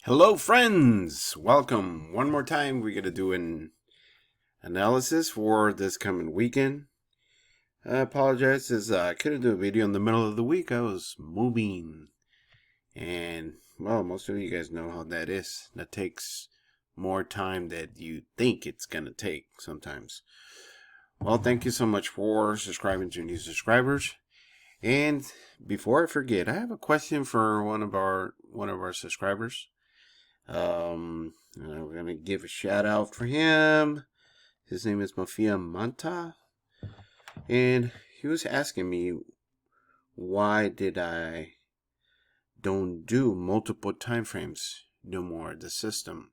Hello friends, welcome. One more time we're going to do an analysis for this coming weekend. I apologize as I couldn't do a video in the middle of the week. I was moving and well, most of you guys know how that is. That takes more time than you think it's going to take sometimes. Well, thank you so much for subscribing to new subscribers. And before I forget, I have a question for one of our subscribers. We're gonna give a shout out for him. His name is Mafia Manta, and he was asking me why did I don't do multiple time frames no more the system.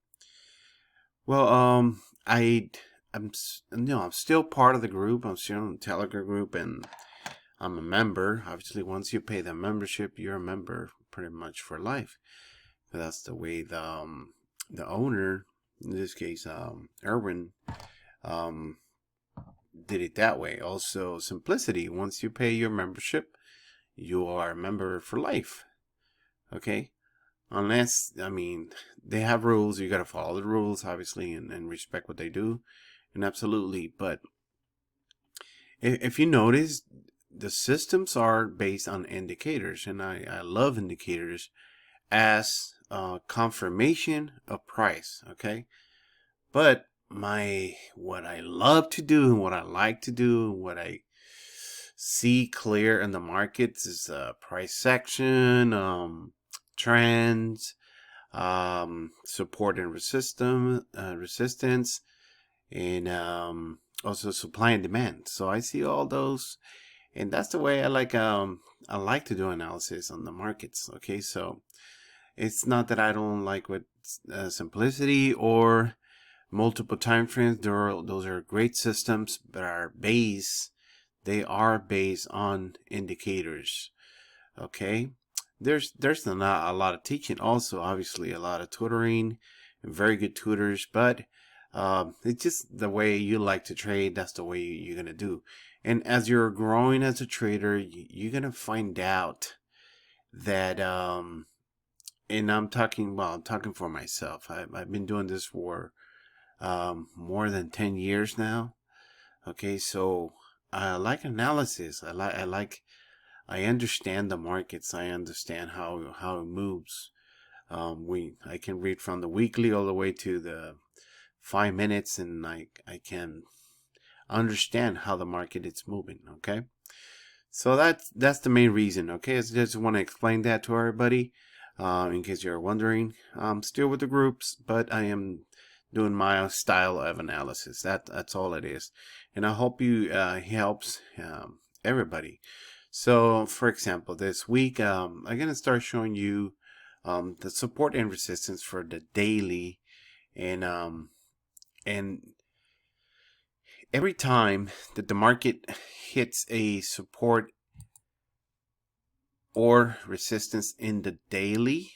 Well, I'm I'm still part of the group. I'm still in the Telegram group, and I'm a member. Obviously, once you pay the membership, you're a member pretty much for life. That's the way the owner, in this case, Erwin, um, did it that way. Also, simplicity. Once you pay your membership, you are a member for life. Okay? Unless, they have rules. You got to follow the rules, obviously, and respect what they do. And absolutely. But if you notice, the systems are based on indicators. And I love indicators as confirmation of price. Okay? But what I love to do and what I like to do, what I see clear in the markets is price action, trends, support and resistance, and also supply and demand. So I see all those, and that's the way I like to do analysis on the markets. Okay, so it's not that I don't like what simplicity or multiple time frames. Those are great systems, but they are based on indicators. Okay, there's not a lot of teaching. Also, obviously, a lot of tutoring, and very good tutors. But it's just the way you like to trade. That's the way you're gonna do. And as you're growing as a trader, you're gonna find out that and I'm talking for myself. I've been doing this for more than 10 years now. Okay, so I like analysis. I understand the markets. I understand how it moves. I can read from the weekly all the way to the 5 minutes, and I can understand how the market is moving. Okay, so that's the main reason. Okay, I just want to explain that to everybody. In case you're wondering, I'm still with the groups, but I am doing my style of analysis. That's all it is, and I hope you helps everybody. So, for example, this week I'm gonna start showing you the support and resistance for the daily, and every time that the market hits a support or resistance in the daily,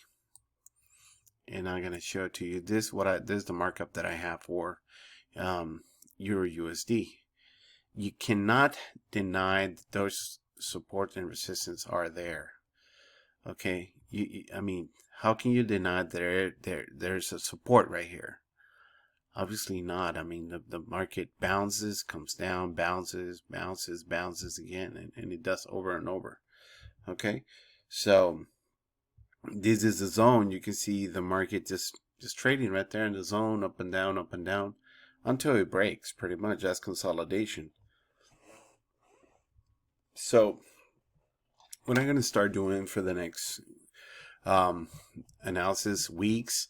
and I'm gonna show it to you. This is the markup that I have for Euro USD. You cannot deny that those support and resistance are there. Okay, how can you deny there's a support right here? Obviously not. The market bounces, comes down, bounces, bounces again, and it does over and over. Okay, so this is the zone. You can see the market just trading right there in the zone, up and down, until it breaks. Pretty much that's consolidation. So what I'm going to start doing for the next analysis weeks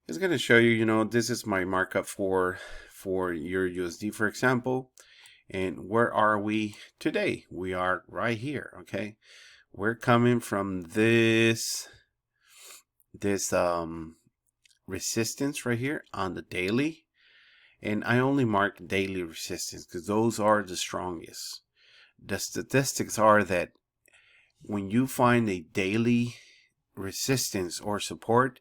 is going to show you, this is my markup for your USD, for example. And where are we today? We are right here. Okay, we're coming from this resistance right here on the daily, and I only mark daily resistance because those are the strongest. The statistics are that when you find a daily resistance or support,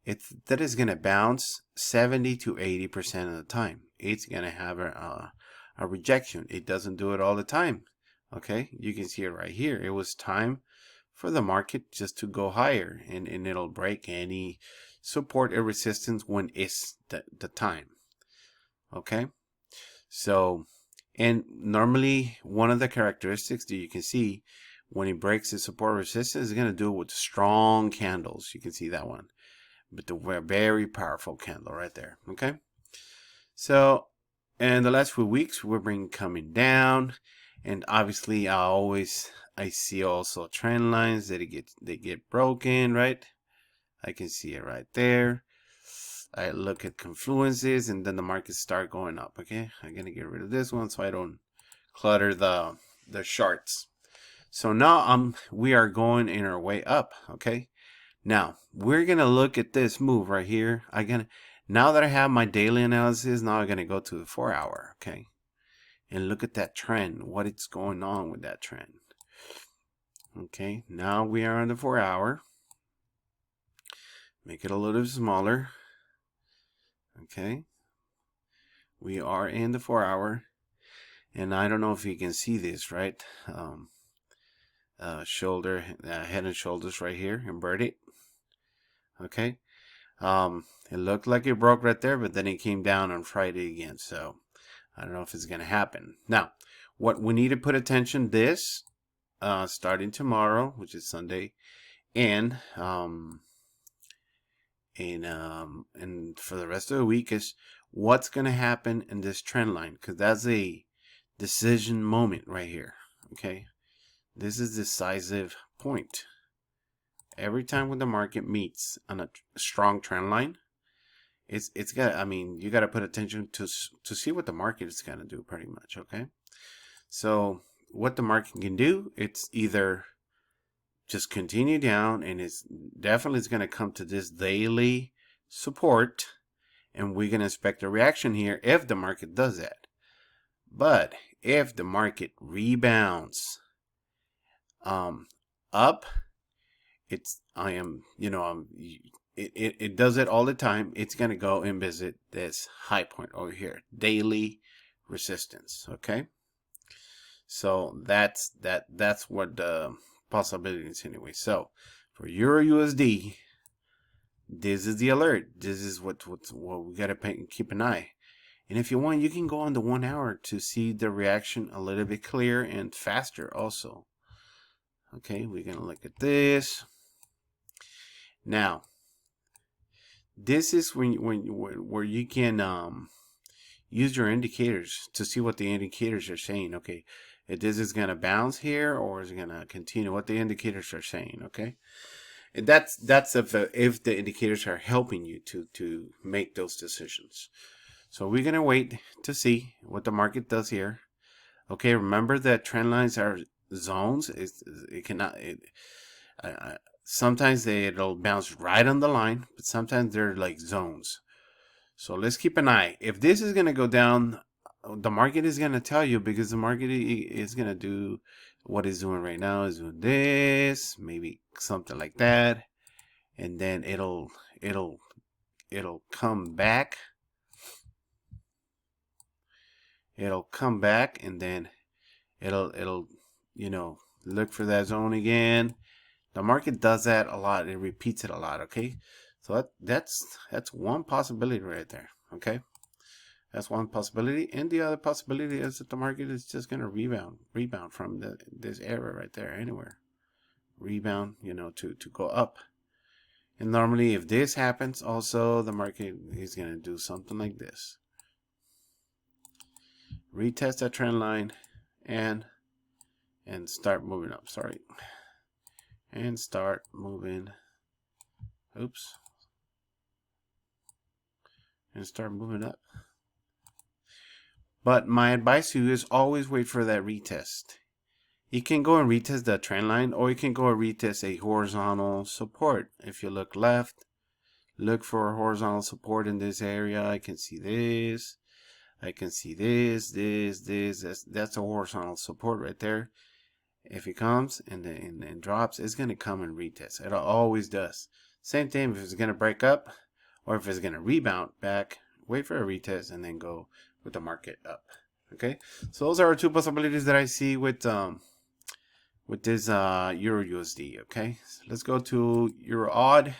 that is going to bounce 70 to 80% of the time. It's going to have a rejection. It doesn't do it all the time. Okay, you can see it right here. It was time for the market just to go higher, and it'll break any support or resistance when it's the time. Okay, so, and normally one of the characteristics that you can see when it breaks the support resistance is going to do it with strong candles. You can see that one, but the very powerful candle right there. Okay, so in the last few weeks we've been coming down, and obviously I see also trend lines that they get broken, right? I can see it right there. I look at confluences, and then the markets start going up. Okay, I'm gonna get rid of this one so I don't clutter the charts. So now we are going in our way up. Okay, now we're gonna look at this move right here. Now that I have my daily analysis, now I'm gonna go to the 4-hour. Okay, and look at that trend. What is going on with that trend? Okay, now we are on the 4-hour. Make it a little smaller. Okay, we are in the 4-hour, and I don't know if you can see this, right? Shoulder, head and shoulders right here, inverted. Okay, it looked like it broke right there, but then it came down on Friday again. So I don't know if it's gonna happen. Now, what we need to put attention this starting tomorrow, which is Sunday, and for the rest of the week is what's going to happen in this trend line, because that's a decision moment right here. Okay, this is decisive point. Every time when the market meets on a strong trend line, it's got, I mean, you got to put attention to see what the market is going to do pretty much. Okay, so what the market can do, it's either just continue down, and it's definitely going to come to this daily support, and we're going to expect a reaction here if the market does that. But if the market rebounds up, it does it all the time. It's going to go and visit this high point over here, daily resistance. Okay, so that's what the possibilities anyway. So for Euro USD, this is the alert. This is what we gotta keep an eye. And if you want, you can go on the 1 hour to see the reaction a little bit clearer and faster also. Okay, we're gonna look at this now. This is where you can use your indicators to see what the indicators are saying. Okay, if this is gonna bounce here or is it gonna continue, what the indicators are saying. Okay, and that's if the indicators are helping you to make those decisions. So we're gonna wait to see what the market does here. Okay, remember that trend lines are zones. Sometimes it'll bounce right on the line, but sometimes they're like zones. So let's keep an eye. If this is gonna go down, the market is gonna tell you, because the market is gonna do what it's doing right now. Is doing this, maybe something like that, and then it'll come back. It'll come back, and then it'll look for that zone again. The market does that a lot. It repeats it a lot. Okay, so that's one possibility right there. Okay, that's one possibility, and the other possibility is that the market is just going to rebound from this area right there, anywhere, rebound, to go up. And normally, if this happens, also the market is going to do something like this, retest that trend line, and start moving up. Sorry, and start moving. Oops. And start moving up. But my advice to you is always wait for that retest. You can go and retest the trend line, or you can go and retest a horizontal support. If you look left, look for a horizontal support in this area. I can see this. I can see this. That's a horizontal support right there. If it comes and drops, it's going to come and retest. It always does. Same thing if it's going to break up, or if it's going to rebound back, wait for a retest and then go with the market up. Okay, so those are our two possibilities that I see with with this Euro USD. Okay, so let's go to Euro odd,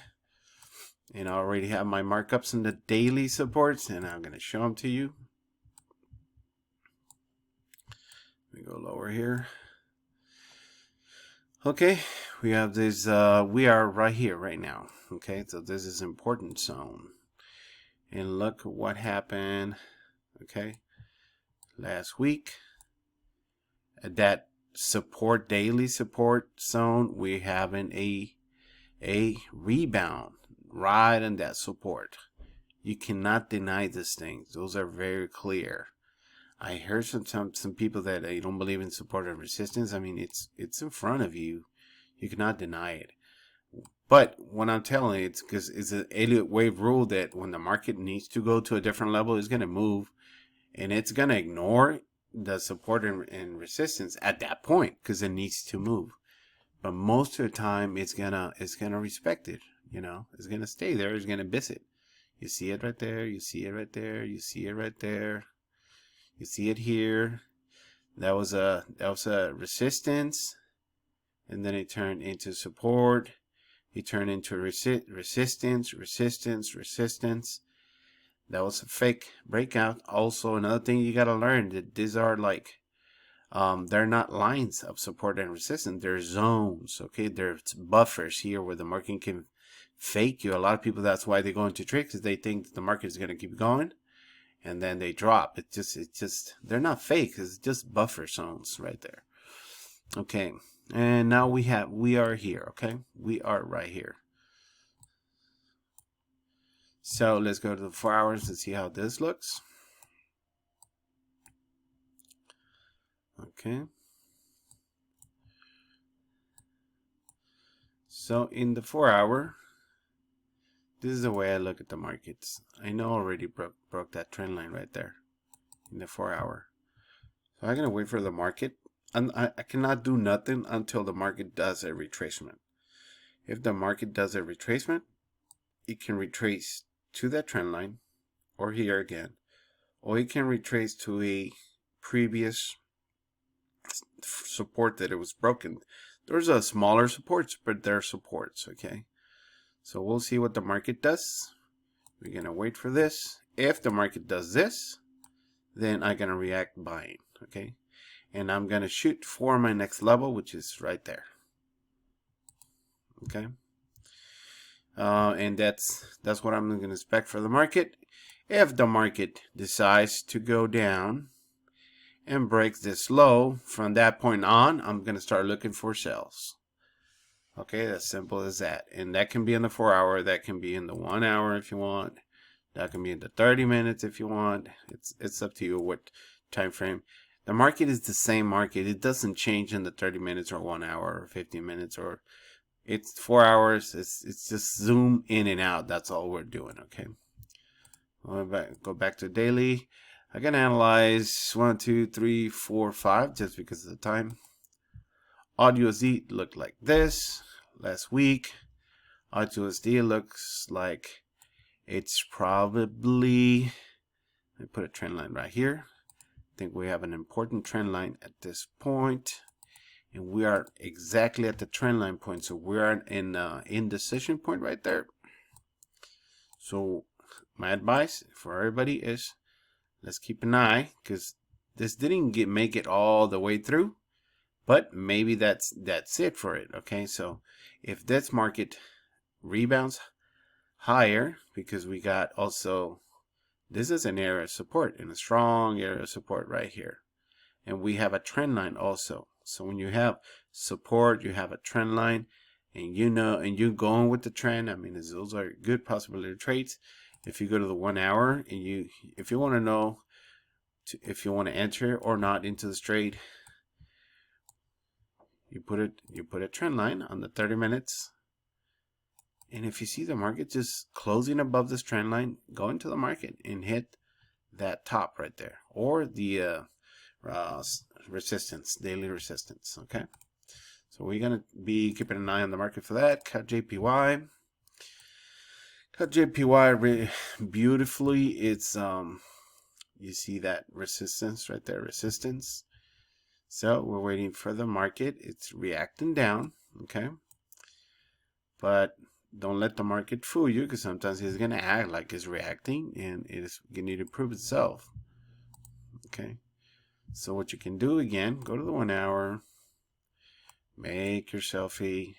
and I already have my markups in the daily supports, and I'm going to show them to you. Let me go lower here. Okay, we have this, we are right here right now. Okay, so this is important zone. And look what happened, okay, last week. At that support, daily support zone, we're having a rebound right in that support. You cannot deny these things. Those are very clear. I heard some people that they don't believe in support and resistance. I mean, it's in front of you. You cannot deny it. But what I'm telling you, it's because it's an Elliott wave rule that when the market needs to go to a different level, it's going to move, and it's going to ignore the support and resistance at that point because it needs to move. But most of the time, it's gonna respect it. You know, it's gonna stay there. It's gonna miss it. You see it right there. You see it right there. You see it right there. You see it here. That was a resistance, and then it turned into support. It turned into resistance. That was a fake breakout. Also, another thing you gotta learn that these are like, they're not lines of support and resistance. They're zones. Okay, there's buffers here where the market can fake you. A lot of people, that's why they go into trades, because they think the market is gonna keep going, and then they drop. It's just they're not fake. It's just buffer zones right there. Okay, and now we are here. Okay, we are right here. So let's go to the 4 hours and see how this looks. Okay. So in the 4 hour, this is the way I look at the markets. I know already broke that trend line right there in the 4 hour. So I'm going to wait for the market. And I cannot do nothing until the market does a retracement. If the market does a retracement, it can retrace to that trend line or here again, or it can retrace to a previous support that it was broken. There's a smaller supports, but they're supports. Okay, so we'll see what the market does. We're gonna wait for this. If the market does this, then I'm gonna react buying. Okay, and I'm gonna shoot for my next level, which is right there. Okay, and that's what I'm gonna expect for the market. If the market decides to go down and breaks this low, from that point on, I'm gonna start looking for sells. Okay, as simple as that. And that can be in the 4 hour, that can be in the 1 hour if you want, that can be in the 30 minutes if you want. It's up to you what time frame. The market is the same market. It doesn't change in the 30 minutes or 1 hour or 15 minutes, or it's 4 hours. It's just zoom in and out. That's all we're doing. Okay, go back to daily. I can analyze 1, 2, 3, 4, 5 just because of the time. Odd USD looked like this last week. Odd USD looks like it's probably, let me put a trend line right here. I think we have an important trend line at this point, and we are exactly at the trend line point. So we are in indecision point right there. So my advice for everybody is, let's keep an eye, because this didn't make it all the way through, but maybe that's it for it. Okay, so if this market rebounds higher, because we got also, this is an area of support and a strong area of support right here, and we have a trend line also. So when you have support, you have a trend line, and you know, and you're going with the trend, I mean, those are good possibility trades. If you go to the 1 hour and if you want to know if you want to enter or not into this trade, you put a trend line on the 30 minutes, and if you see the market just closing above this trend line, go into the market and hit that top right there, or the resistance, daily resistance. Okay, so we're gonna be keeping an eye on the market for that. Cut JPY. Cut JPY beautifully. It's you see that resistance right there, resistance. So we're waiting for the market. It's reacting down, okay? But don't let the market fool you, because sometimes it's going to act like it's reacting and it's going to need to prove itself, okay? So what you can do, again, go to the 1 hour, make yourself a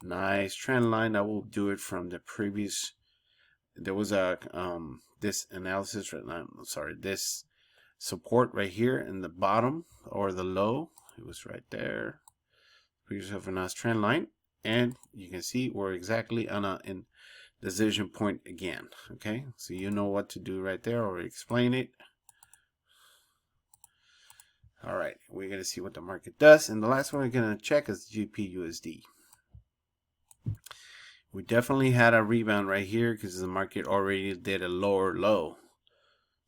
nice trend line. I will do it from the previous. There was a this analysis right now. Sorry, this support right here in the bottom, or the low. It was right there. Put yourself a nice trend line, and you can see we're exactly on a in decision point again. Okay, so you know what to do right there, or explain it. All right, we're gonna see what the market does, and the last one we're gonna check is GPUSD. We definitely had a rebound right here because the market already did a lower low.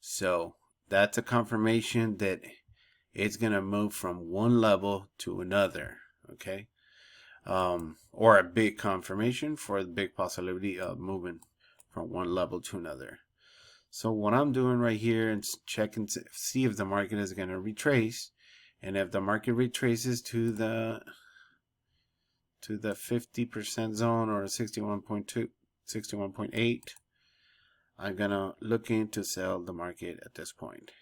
So that's a confirmation that it's going to move from one level to another, okay? Or a big confirmation for the big possibility of moving from one level to another. So what I'm doing right here is checking to see if the market is going to retrace. And if the market retraces to the 50% zone, or 61.2, 61.8, I'm gonna look into sell the market at this point,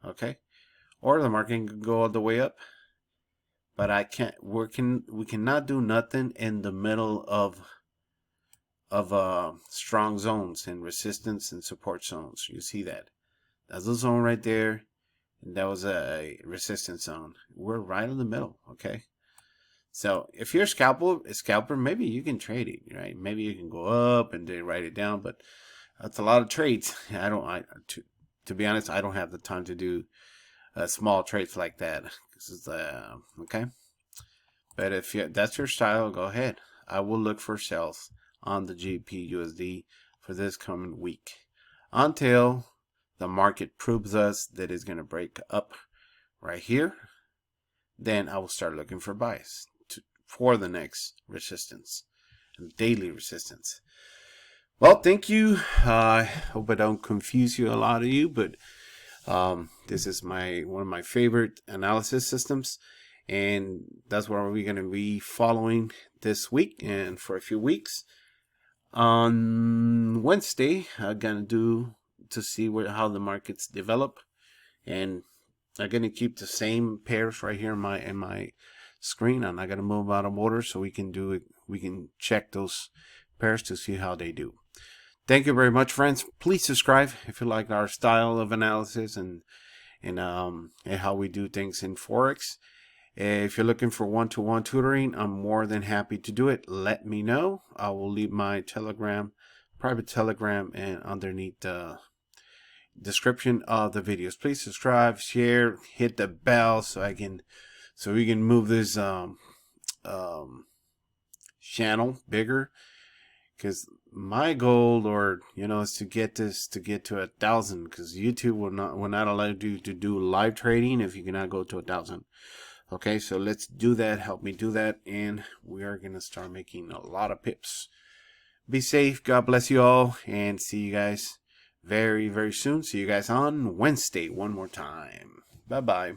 okay? Or the market can go all the way up, but we cannot do nothing in the middle of strong zones and resistance and support zones. You see that? That's a zone right there, and that was a resistance zone. We're right in the middle, okay? So if you're a scalper, maybe you can trade it, right? Maybe you can go up and then write it down, but that's a lot of trades. To be honest, I don't have the time to do small trades like that. Okay. But if that's your style, go ahead. I will look for sales on the GPUSD for this coming week until the market proves us that it's going to break up right here. Then I will start looking for buys for the next resistance, daily resistance. Well, thank you. I hope I don't confuse you, a lot of you, but this is one of my favorite analysis systems, and that's what we're going to be following this week and for a few weeks. On Wednesday, I'm going to do to see how the markets develop, and I'm going to keep the same pairs right here in my screen. I'm not going to move out of order, so we can check those pairs to see how they do. Thank you very much, friends. Please subscribe if you like our style of analysis and how we do things in Forex. If you're looking for one-to-one tutoring, I'm more than happy to do it. Let me know. I will leave my private Telegram, and underneath the description of the videos. Please subscribe, share, hit the bell so we can move this channel bigger, because my goal, is to get to 1,000, because YouTube will not allow you to do live trading if you cannot go to 1,000. Okay, so let's do that. Help me do that, and we are gonna start making a lot of pips. Be safe. God bless you all, and see you guys very, very soon. See you guys on Wednesday one more time. Bye bye.